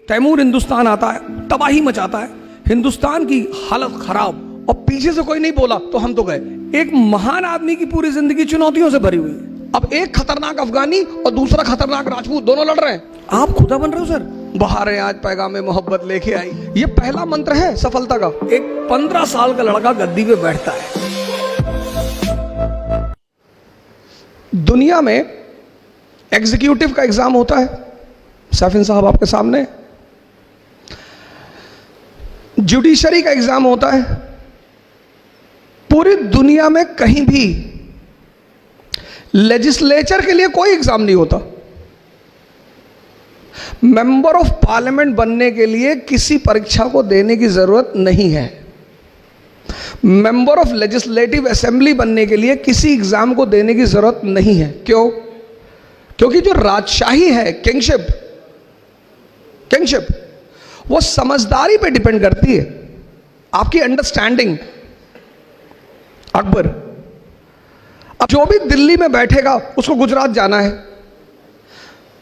तैमूर हिंदुस्तान आता है, तबाही मचाता है, हिंदुस्तान की हालत खराब, और पीछे से कोई नहीं बोला तो हम तो गए। एक महान आदमी की पूरी जिंदगी चुनौतियों से भरी हुई है। अब एक खतरनाक अफगानी और दूसरा खतरनाक राजपूत दोनों लड़ रहे हैं, आप खुदा बन रहे हो सर। बहारें आज पैगामे मोहब्बत लेके आई, ये पहला मंत्र है सफलता का। एक 15 साल का लड़का गद्दी पे बैठता है। दुनिया में एग्जीक्यूटिव का एग्जाम होता है, सैफिन साहब आपके सामने। जुडिशरी का एग्जाम होता है। पूरी दुनिया में कहीं भी लेजिस्लेचर के लिए कोई एग्जाम नहीं होता। मेंबर ऑफ पार्लियामेंट बनने के लिए किसी परीक्षा को देने की जरूरत नहीं है। मेंबर ऑफ लेजिस्लेटिव असेंबली बनने के लिए किसी एग्जाम को देने की जरूरत नहीं है। क्यों? क्योंकि जो राजशाही है, किंगशिप वो समझदारी पे डिपेंड करती है, आपकी अंडरस्टैंडिंग। अकबर, अब जो भी दिल्ली में बैठेगा उसको गुजरात जाना है।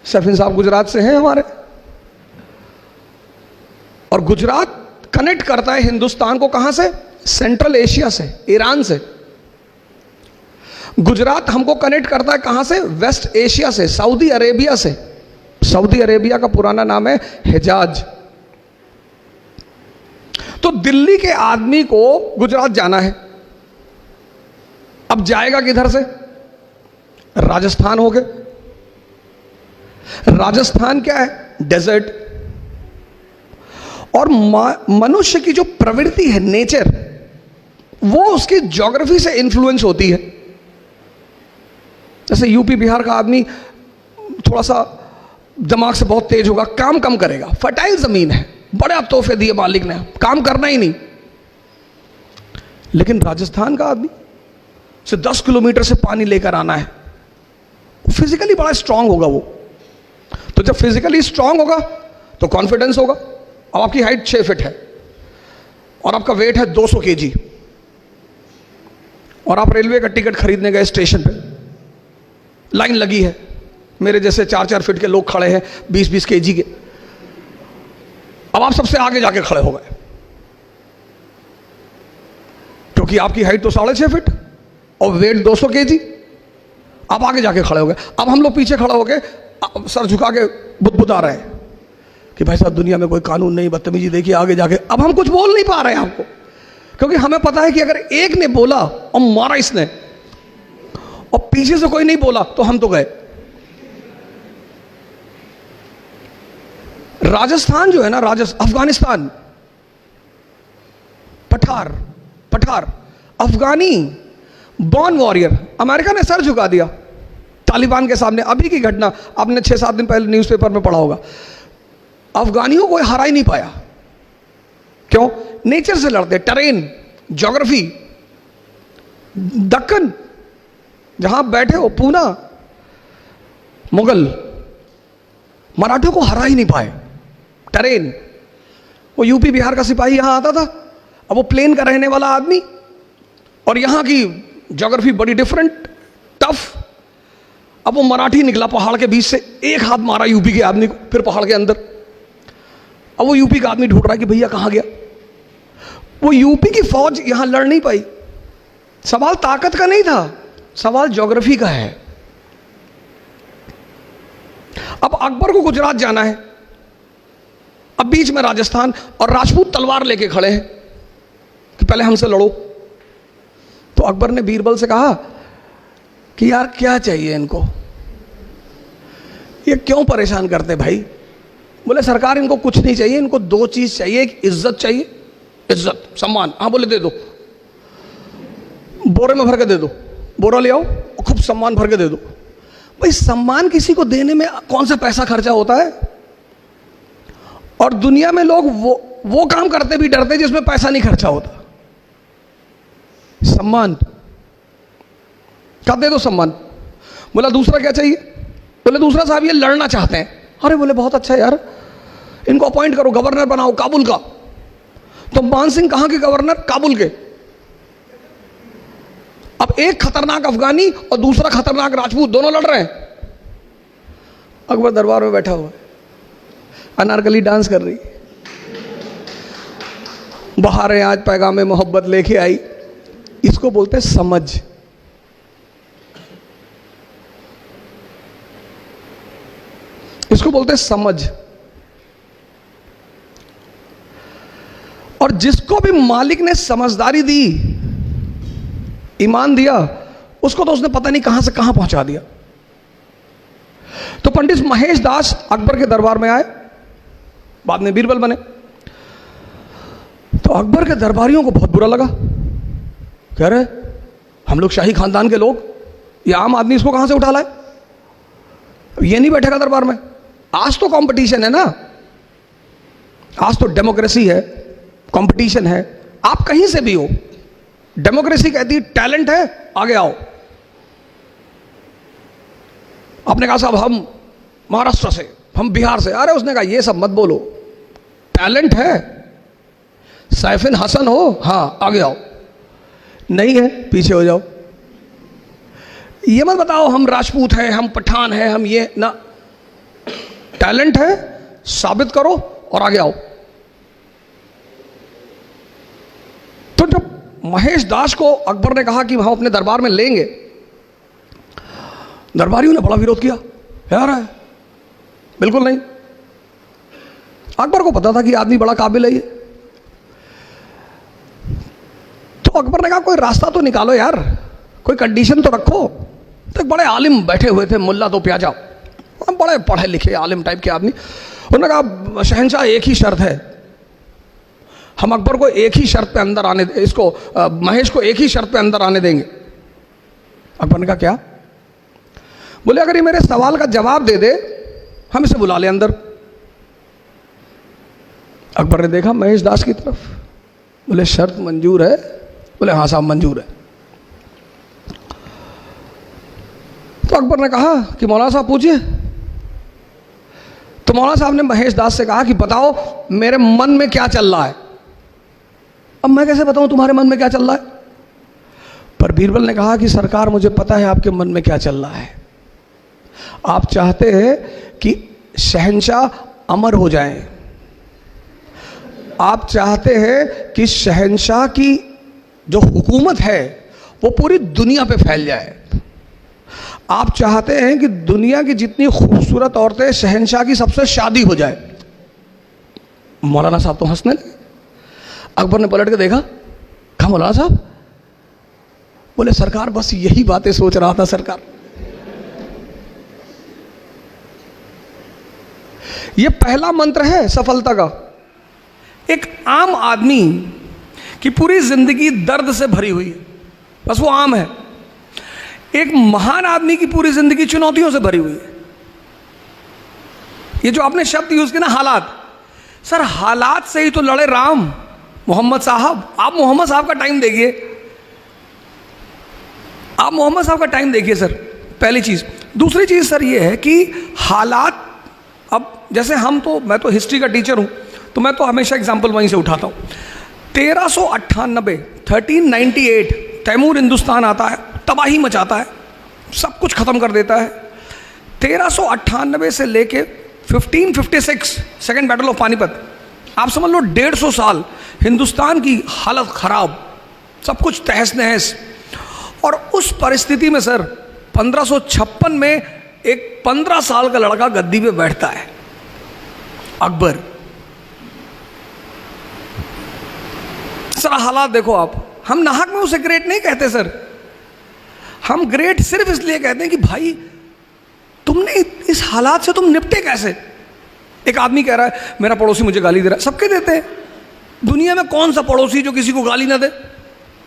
सैफिन साहब गुजरात से हैं हमारे, और गुजरात कनेक्ट करता है हिंदुस्तान को कहां से? सेंट्रल एशिया से, ईरान से। गुजरात हमको कनेक्ट करता है कहां से? वेस्ट एशिया से, सऊदी अरेबिया से। सऊदी अरेबिया का पुराना नाम है हिजाज। तो दिल्ली के आदमी को गुजरात जाना है, अब जाएगा किधर से? राजस्थान हो गए। राजस्थान क्या है? डेजर्ट। और मनुष्य की जो प्रवृत्ति है, नेचर, वो उसकी ज्योग्राफी से इन्फ्लुएंस होती है। जैसे यूपी बिहार का आदमी थोड़ा सा दिमाग से बहुत तेज होगा, काम कम करेगा, फर्टाइल जमीन है, बड़े तोहफे दिए मालिक ने, काम करना ही नहीं। लेकिन राजस्थान का आदमी से 10 किलोमीटर से पानी लेकर आना है, फिजिकली बड़ा स्ट्रांग होगा वो। तो जब फिजिकली स्ट्रांग होगा तो कॉन्फिडेंस होगा। अब आपकी हाइट 6 फीट है और आपका वेट है 200 केजी, और आप रेलवे का टिकट खरीदने गए, स्टेशन पे लाइन लगी है, मेरे जैसे 4-4 फीट के लोग खड़े हैं 20-20 केजी के। अब आप सबसे आगे जाके खड़े हो गए, क्योंकि आपकी हाइट तो 6.5 फीट और वेट 200 केजी। आप आगे जाके खड़े हो गए। अब हम लोग पीछे खड़े हो गए, सर झुका के बुदबुदा रहे हैं कि भाई साहब दुनिया में कोई कानून नहीं, बदतमीजी देखिए आगे जाके। अब हम कुछ बोल नहीं पा रहे हैं आपको, क्योंकि हमें पता है कि अगर एक ने बोला और मारा इसने, और पीछे से कोई नहीं बोला तो हम तो गए। राजस्थान जो है ना, अफगानिस्तान, पठार अफगानी बॉर्न वॉरियर। अमेरिका ने सर झुका दिया तालिबान के सामने। अभी की घटना आपने 6-7 दिन पहले न्यूज़पेपर में पढ़ा होगा। अफगानियों को हरा ही नहीं पाया। क्यों? नेचर से लड़ते, टेरेन, ज्योग्राफी। दक्कन जहां बैठे हो, पूना, मुगल, मराठों को हरा ही नहीं पाए। टेरेन, वो यूपी बिहार का सिपाही यहां आता था, अब वो प्लेन का रहने वाला आदमी, और यहां की ज्योग्राफी बड़ी डिफरेंट, टफ। अब वो मराठी निकला पहाड़ के बीच से, एक हाथ मारा यूपी के आदमी को, फिर पहाड़ के अंदर। अब वो यूपी का आदमी ढूंढ रहा है कि भैया कहां गया। वो यूपी की फौज यहां लड़ नहीं पाई। सवाल ताकत का नहीं था, सवाल ज्योग्राफी का है। अब अकबर को गुजरात जाना है, अब बीच में राजस्थान, और राजपूत तलवार लेके खड़े हैं कि पहले हमसे लड़ो। तो अकबर ने बीरबल से कहा कि यार क्या चाहिए इनको, ये क्यों परेशान करते भाई? बोले सरकार इनको कुछ नहीं चाहिए, इनको 2 चीज चाहिए। एक इज्जत चाहिए, इज्जत, सम्मान। हाँ बोले दे दो, बोरे में भर के दे दो, बोरा ले आओ और खूब सम्मान भर के दे दो। भाई सम्मान किसी को देने में कौन सा पैसा खर्चा होता है? और दुनिया में लोग वो काम करते भी डरते जिसमें पैसा नहीं खर्चा होता। सम्मान क्या? दे दो सम्मान। बोला दूसरा क्या चाहिए? बोले दूसरा साहब ये लड़ना चाहते हैं। अरे बोले बहुत अच्छा है यार, इनको अपॉइंट करो, गवर्नर बनाओ काबुल का। तो मान सिंह कहां के गवर्नर? काबुल के। अब एक खतरनाक अफगानी और दूसरा खतरनाक राजपूत दोनों लड़ रहे हैं। अकबर दरबार में बैठा हुआ है, अनारकली डांस कर रही, बहारें आज पैगामे मोहब्बत लेके आई। इसको बोलते हैं समझ। इसको बोलते हैं समझ। और जिसको भी मालिक ने समझदारी दी, ईमान दिया, उसको तो उसने पता नहीं कहां से कहां पहुंचा दिया। तो पंडित महेश दास अकबर के दरबार में आए, बाद में बीरबल बने। तो अकबर के दरबारियों को बहुत बुरा लगा, कह रहे हम लोग शाही खानदान के लोग, ये आम आदमी इसको कहां से उठा लाए, ये नहीं बैठेगा दरबार में। आज तो कंपटीशन है ना, आज तो डेमोक्रेसी है, कंपटीशन है, आप कहीं से भी हो, डेमोक्रेसी कहती है टैलेंट है आगे आओ। आपने कहा साहब हम महाराष्ट्र से, हम बिहार से, अरे उसने कहा ये सब मत बोलो, टैलेंट है, सैफिन हसन हो, हाँ आगे आओ, नहीं है पीछे हो जाओ। ये मत बताओ हम राजपूत हैं, हम पठान हैं, हम ये ना, टैलेंट है साबित करो और आगे आओ। तो जब महेश दास को अकबर ने कहा कि हम अपने दरबार में लेंगे, दरबारियों ने बड़ा विरोध किया, यार है बिल्कुल नहीं। अकबर को पता था कि आदमी बड़ा काबिल है ये। तो अकबर ने कहा कोई रास्ता तो निकालो यार, कोई कंडीशन तो रखो। तो एक बड़े आलिम बैठे हुए थे, मुल्ला तो प्याजा, बड़े पढ़े लिखे आलिम टाइप के आदमी। उन्होंने कहा शहंशाह एक ही शर्त है, हम अकबर को एक ही शर्त पे अंदर आने, इसको महेश को एक ही शर्त पे अंदर आने देंगे। अकबर ने कहा क्या? बोले अगर ये मेरे सवाल का जवाब दे दे हम इसे बुला ले अंदर। अकबर ने देखा महेश दास की तरफ, बोले शर्त मंजूर है? बोले हाँ साहब मंजूर है। तो अकबर ने कहा कि मौलाना साहब पूछिए। तो मौलाना साहब ने महेश दास से कहा कि बताओ मेरे मन में क्या चल रहा है। अब मैं कैसे बताऊं तुम्हारे मन में क्या चल रहा है? पर बीरबल ने कहा कि सरकार मुझे पता है आपके मन में क्या चल रहा है। आप चाहते हैं कि शहंशाह अमर हो जाएं, आप चाहते हैं कि शहंशाह की जो हुकूमत है वो पूरी दुनिया पे फैल जाए, आप चाहते हैं कि दुनिया की जितनी खूबसूरत औरतें शहंशाह की सबसे शादी हो जाए। मौलाना साहब तो हंसने लगे। अकबर ने पलट के देखा, कहा मौलाना साहब? बोले सरकार बस यही बातें सोच रहा था सरकार। ये पहला मंत्र है सफलता का। एक आम आदमी की पूरी जिंदगी दर्द से भरी हुई है, बस वो आम है। एक महान आदमी की पूरी जिंदगी चुनौतियों से भरी हुई है। ये जो आपने शब्द यूज किया ना हालात, सर हालात से ही तो लड़े राम मोहम्मद साहब। आप मोहम्मद साहब का टाइम देखिए, आप मोहम्मद साहब का टाइम देखिए सर, पहली चीज। दूसरी चीज सर ये है कि हालात, अब जैसे हम तो, मैं तो हिस्ट्री का टीचर हूं तो मैं तो हमेशा एग्जाम्पल वहीं से उठाता हूं। 1398 तैमूर हिंदुस्तान आता है, तबाही मचाता है, सब कुछ खत्म कर देता है। 1398 से लेके 1556 सेकेंड बैटल ऑफ पानीपत, आप समझ लो 150 साल हिंदुस्तान की हालत खराब, सब कुछ तहस नहस। और उस परिस्थिति में सर 1556 में एक 15 साल का लड़का गद्दी पे बैठता है, अकबर। सर हालात देखो आप, हम नाहक में उसे ग्रेट नहीं कहते सर, हम ग्रेट सिर्फ इसलिए कहते हैं कि भाई तुमने इस हालात से तुम निपटे कैसे। एक आदमी कह रहा है मेरा पड़ोसी मुझे गाली दे रहा है, सबके देते हैं दुनिया में, कौन सा पड़ोसी जो किसी को गाली ना दे?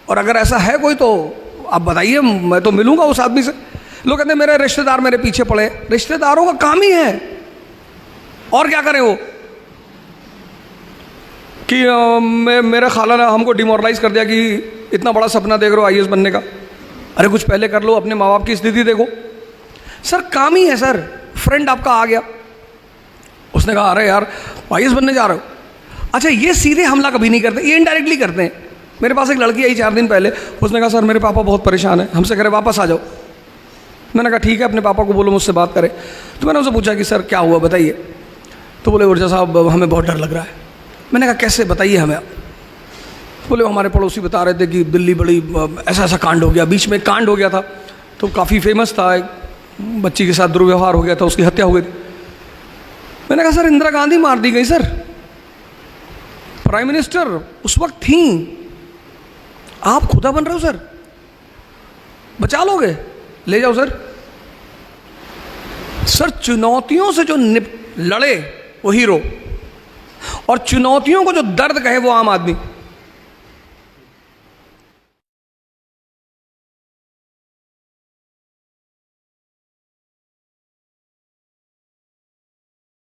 और अगर ऐसा है कोई तो आप बताइए, मैं तो मिलूंगा उस आदमी से। लोग कहते हैं मेरे रिश्तेदार मेरे पीछे पड़े, रिश्तेदारों का काम ही है, और क्या करें वो कि मेरे खाला ने हमको डिमोरलाइज कर दिया कि इतना बड़ा सपना देख रहे हो आईएएस बनने का, अरे कुछ पहले कर लो, अपने माँ बाप की स्थिति देखो। सर काम ही है सर। फ्रेंड आपका आ गया, उसने कहा अरे यार आईएएस बनने जा रहे हो, अच्छा ये सीधे हमला कभी नहीं करते, ये इनडायरेक्टली करते हैं। मेरे पास एक लड़की आई 4 दिन पहले, उसने कहा सर मेरे पापा बहुत परेशान है, हमसे कह रहे वापस आ जाओ। मैंने कहा ठीक है अपने पापा को बोलो मुझसे बात करें। तो मैंने उनसे पूछा कि सर क्या हुआ बताइए। तो बोले ऊर्जा साहब हमें बहुत डर लग रहा है। मैंने कहा कैसे, बताइए हमें। बोले हमारे पड़ोसी बता रहे थे कि दिल्ली बड़ी ऐसा ऐसा कांड हो गया, बीच में कांड हो गया था तो काफ़ी फेमस था, एक बच्ची के साथ दुर्व्यवहार हो गया था, उसकी हत्या हो गई थी। मैंने कहा सर इंदिरा गांधी मार दी गई सर, प्राइम मिनिस्टर उस वक्त थी, आप खुदा बन रहे हो सर, बचा लोगे, ले जाओ सर। सर चुनौतियों से जो लड़े वो हीरो, और चुनौतियों को जो दर्द कहे वो आम आदमी।